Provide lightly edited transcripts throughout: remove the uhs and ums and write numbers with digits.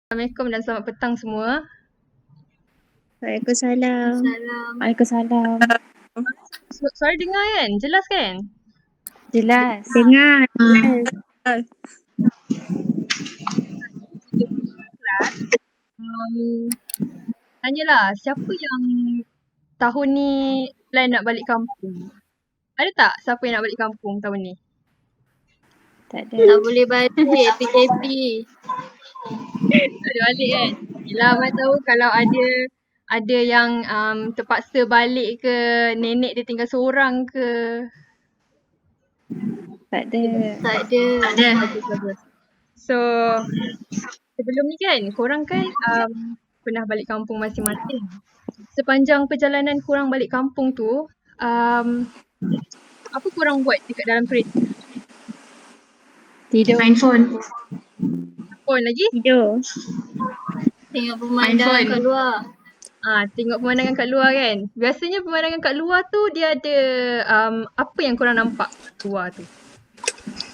Assalamualaikum dan selamat petang semua. Waalaikumsalam. Salam. Waalaikumsalam. Suara dengar kan? Jelas kan? Jelas. Dengar. Kelas. Tanyalah, siapa yang tahun ni plan nak balik kampung? Ada tak siapa yang nak balik kampung tahun ni? Tak ada. Tak boleh balik PKP. Tak ada balik kan? Yelah, Mak tahu kalau ada yang terpaksa balik ke, nenek dia tinggal seorang ke. Tak ada. Tak ada. Bagus. So, sebelum ni kan, korang kan pernah balik kampung masing-masing. Sepanjang perjalanan korang balik kampung tu, apa korang buat dekat dalam kereta? Tidur. Main phone. Phone lagi? Tidur. Tengok pemandangan kat luar. Tengok pemandangan kat luar kan. Biasanya pemandangan kat luar tu dia ada apa yang korang nampak kat luar tu?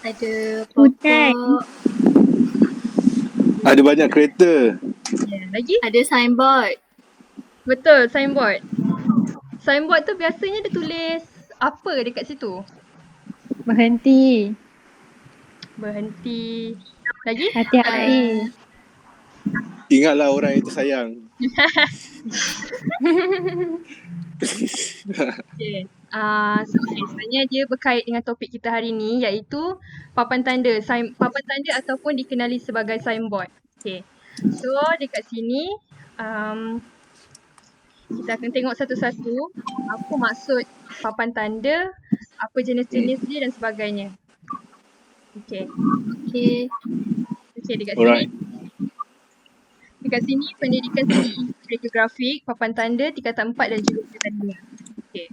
Ada Hutan. pokok. Ada banyak kereta. Lagi? Ada signboard. Betul, signboard. Signboard tu biasanya dia tulis apa dekat situ? Berhenti. Berhenti. Lagi? Hati-hati. Ingatlah orang yang tersayang. Okay. Sebenarnya dia berkait dengan topik kita hari ni iaitu papan tanda. Papan tanda ataupun dikenali sebagai signboard. Okay. So dekat sini kita akan tengok satu-satu apa maksud papan tanda, apa jenis-jenis dia dan sebagainya. Okay. Okay. Okay, dekat Alright. sini. Dekat sini pendidikan seni, grafik, papan tanda, tingkatan 4 dan juga tingkatan 2. Okay.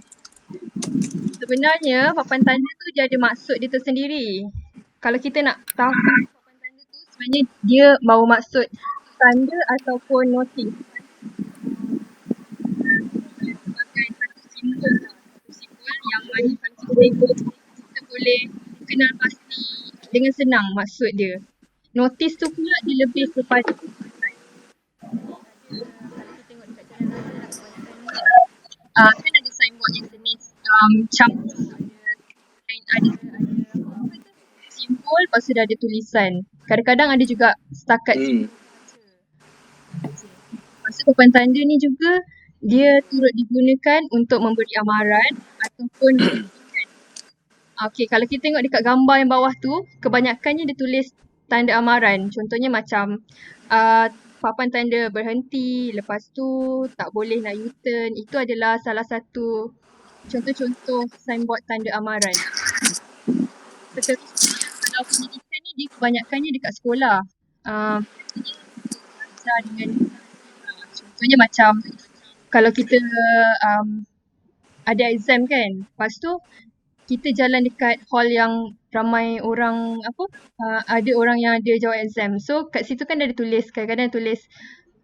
Sebenarnya papan tanda tu dia ada maksud dia tersendiri. Kalau kita nak tahu papan tanda tu sebenarnya dia bawa maksud tanda ataupun notis. Sebagai satu simbol yang mana kalau kita tengok kita boleh kenal pasti dengan senang maksud dia. Notis tu pula dia lebih kepada kalau kita tengok dekat jalan raya kan ada signboard yang jenis campur ada simbol lepas tu dah ada tulisan. Kadang-kadang ada juga setakat Lepas tu papan tanda ni juga dia turut digunakan untuk memberi amaran ataupun diingatkan. Okay, kalau kita tengok dekat gambar yang bawah tu, kebanyakannya dia tulis tanda amaran. Contohnya macam papan tanda berhenti, lepas tu tak boleh nak U-turn. Itu adalah salah satu contoh-contoh signboard tanda amaran. Seterusnya, kalau pendidikan ni dia kebanyakannya dekat sekolah. Belajar dengan contohnya macam kalau kita ada exam kan, lepas tu kita jalan dekat hall yang ramai orang ada orang yang ada jawab exam. So kat situ kan ada tulis, kadang-kadang tulis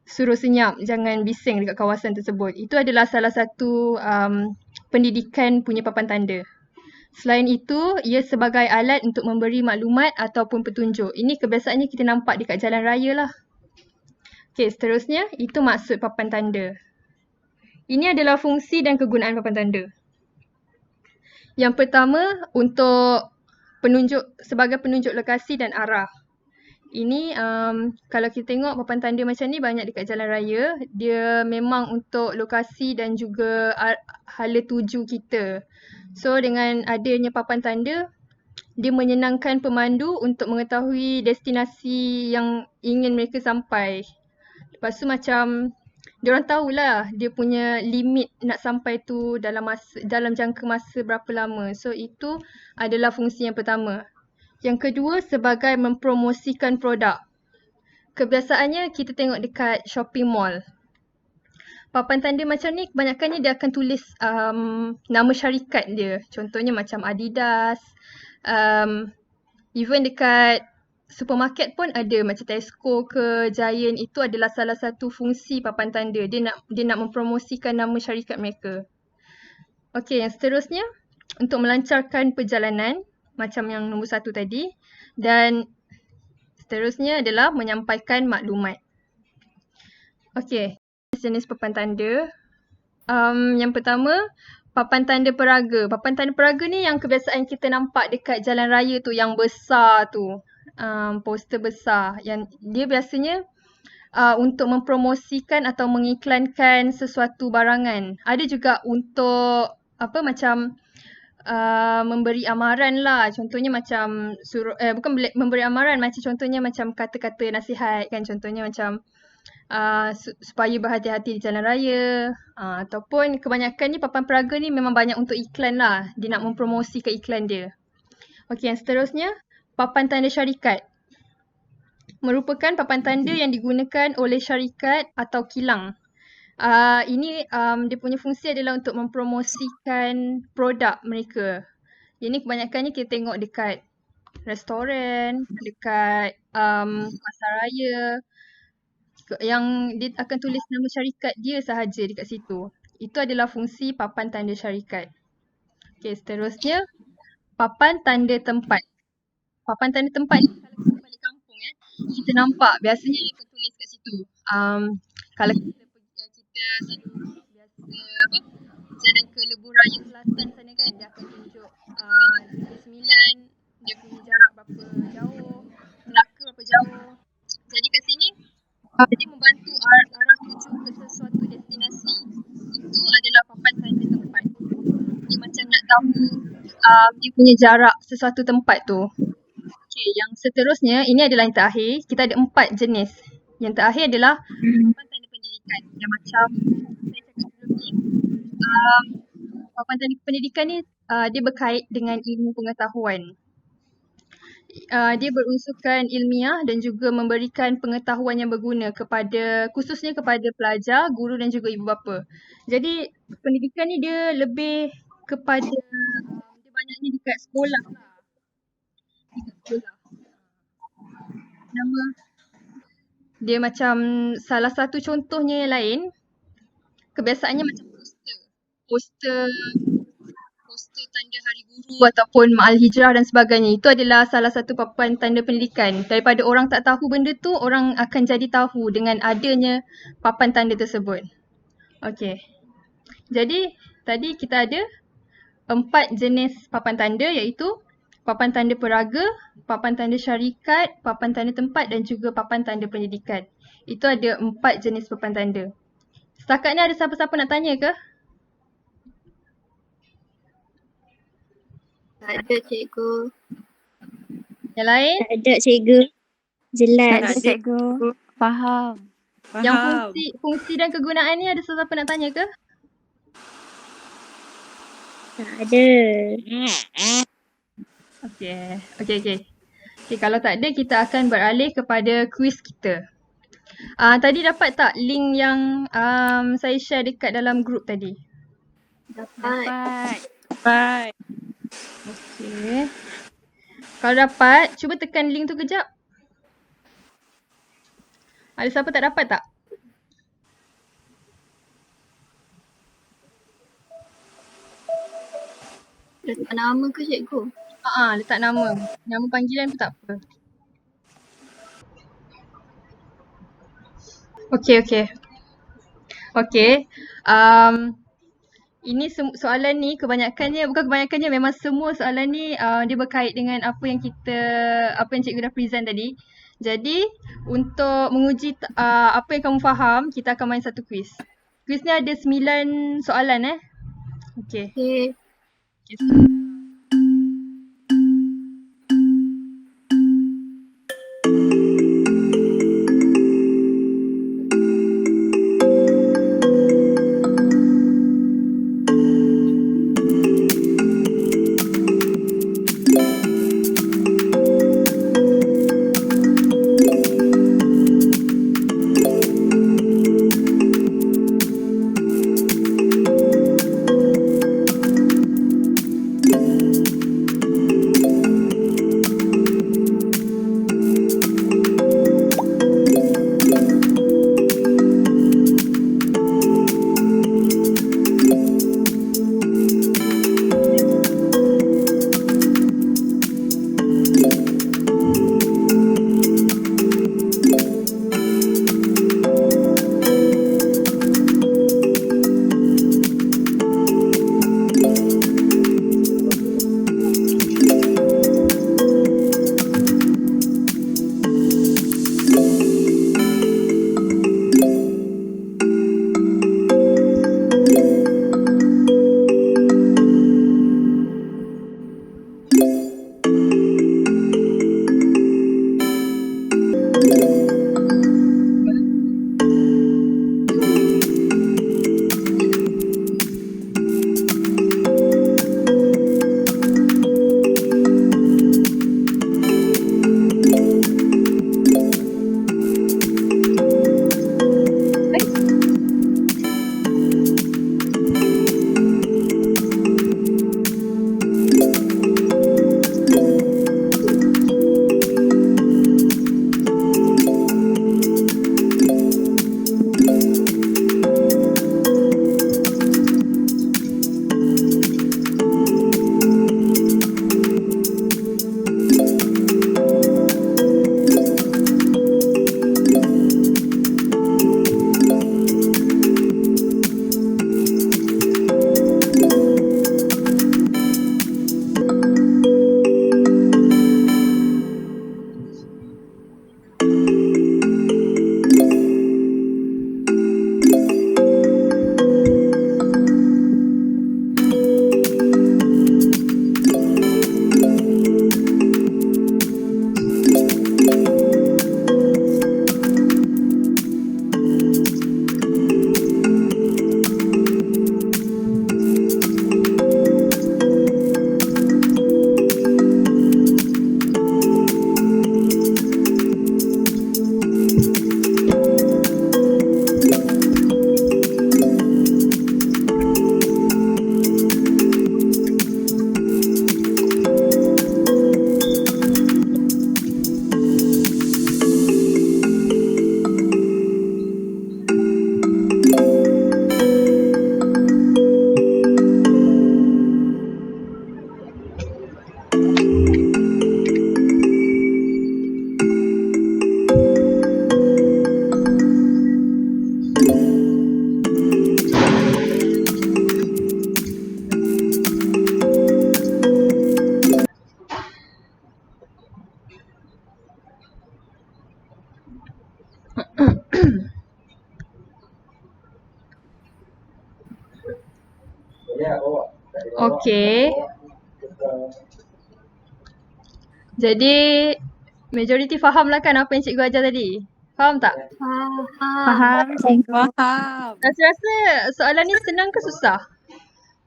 suruh senyap, jangan bising dekat kawasan tersebut. Itu adalah salah satu pendidikan punya papan tanda. Selain itu, ia sebagai alat untuk memberi maklumat ataupun petunjuk. Ini kebiasaannya kita nampak dekat jalan raya lah. Okay, seterusnya itu maksud papan tanda. Ini adalah fungsi dan kegunaan papan tanda. Yang pertama untuk sebagai penunjuk lokasi dan arah. Ini kalau kita tengok papan tanda macam ni banyak dekat jalan raya. Dia memang untuk lokasi dan juga hala tuju kita. So dengan adanya papan tanda, dia menyenangkan pemandu untuk mengetahui destinasi yang ingin mereka sampai. Lepas tu macam diorang tahulah dia punya limit nak sampai tu dalam jangka masa berapa lama. So itu adalah fungsi yang pertama. Yang kedua sebagai mempromosikan produk. Kebiasaannya kita tengok dekat shopping mall. Papan tanda macam ni kebanyakannya dia akan tulis nama syarikat dia. Contohnya macam Adidas. Even dekat supermarket pun ada macam Tesco ke Giant. Itu adalah salah satu fungsi papan tanda. Dia nak mempromosikan nama syarikat mereka. Okey, yang seterusnya untuk melancarkan perjalanan macam yang nombor 1 tadi. Dan seterusnya adalah menyampaikan maklumat. Okey, jenis papan tanda. Yang pertama, papan tanda peraga. Papan tanda peraga ni yang kebiasaan kita nampak dekat jalan raya tu yang besar tu. Poster besar yang dia biasanya untuk mempromosikan atau mengiklankan sesuatu barangan. Ada juga untuk macam memberi amaran lah. Contohnya macam bukan memberi amaran, macam contohnya macam kata-kata nasihat kan. Contohnya macam supaya berhati-hati di jalan raya. Ataupun kebanyakan ni papan peraga ni memang banyak untuk iklan lah. Dia nak mempromosikan iklan dia. Okey, yang seterusnya, papan tanda syarikat. Merupakan papan tanda yang digunakan oleh syarikat atau kilang. Ini dia punya fungsi adalah untuk mempromosikan produk mereka. Ini kebanyakan ni kita tengok dekat restoran, dekat pasar raya, yang dia akan tulis nama syarikat dia sahaja dekat situ. Itu adalah fungsi papan tanda syarikat. Okey, seterusnya papan tanda tempat. Papan tanda tempat ni kalau kita balik kampung kita nampak biasanya dia akan tulis kat situ. Kalau kita selalu biasa jalan ke Lebuh Raya Selatan sana kan, dia akan tunjuk Negeri Sembilan, dia punya jarak berapa jauh, Melaka berapa jauh. Jadi kat sini dia membantu arah tuju ke sesuatu destinasi. Itu adalah papan tanda tempat. Dia macam nak tahu dia punya jarak sesuatu tempat tu. Okey, yang seterusnya, ini adalah yang terakhir. Kita ada 4 jenis. Yang terakhir adalah papan tanda pendidikan. Yang macam saya cakap sebelum ni, papan tanda pendidikan ni dia berkait dengan ilmu pengetahuan. Dia berunsurkan ilmiah dan juga memberikan pengetahuan yang berguna khususnya kepada pelajar, guru dan juga ibu bapa. Jadi pendidikan ni dia lebih kepada dia banyaknya dekat sekolah lah. Nama dia macam salah satu contohnya yang lain, kebiasaannya macam poster tanda hari guru ataupun Ma'al Hijrah dan sebagainya. Itu adalah salah satu papan tanda pendidikan. Daripada orang tak tahu benda tu, orang akan jadi tahu dengan adanya papan tanda tersebut. Okey. Jadi tadi kita ada 4 jenis papan tanda, iaitu papan tanda peraga, papan tanda syarikat, papan tanda tempat dan juga papan tanda pendidikan. Itu ada 4 jenis papan tanda. Setakat ni ada siapa-siapa nak tanya ke? Tak ada cikgu. Yang lain? Tak ada cikgu. Jelas. Tak ada cikgu. Faham. Yang fungsi dan kegunaan ni ada siapa nak tanya ke? Tak ada. Okey, kalau tak ada, kita akan beralih kepada kuis kita. Tadi dapat tak link yang saya share dekat dalam group tadi? Dapat. Okey. Kalau dapat, cuba tekan link tu kejap. Ada siapa tak dapat tak? Letak nama ke cikgu? Letak nama. Nama panggilan pun tak apa. Okey. Ini soalan ni bukan kebanyakannya, memang semua soalan ni dia berkait dengan apa yang cikgu dah present tadi. Jadi untuk menguji apa yang kamu faham, kita akan main satu kuis. Kuis ni ada 9 soalan Okey. Okay. Okay. Jadi majoriti faham lah kan apa yang cikgu ajar tadi? Faham tak? Faham. Faham cikgu. Faham. Rasa-rasa soalan ni senang ke susah?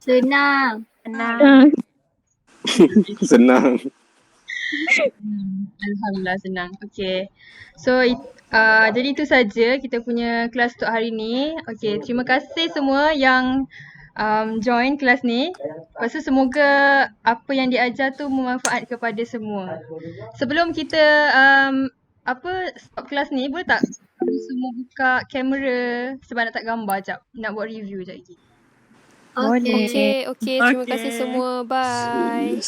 Senang. Senang. Senang. Alhamdulillah senang. Okay. So jadi itu saja kita punya kelas untuk hari ni. Okay, terima kasih semua yang join kelas ni. Lepas tu semoga apa yang diajar tu bermanfaat kepada semua. Sebelum kita stop kelas ni, boleh tak kamu semua buka kamera sebab nak tak gambar jap. Nak buat review jap lagi. Boleh. Okay. Okay. Terima kasih Okay. semua. Bye.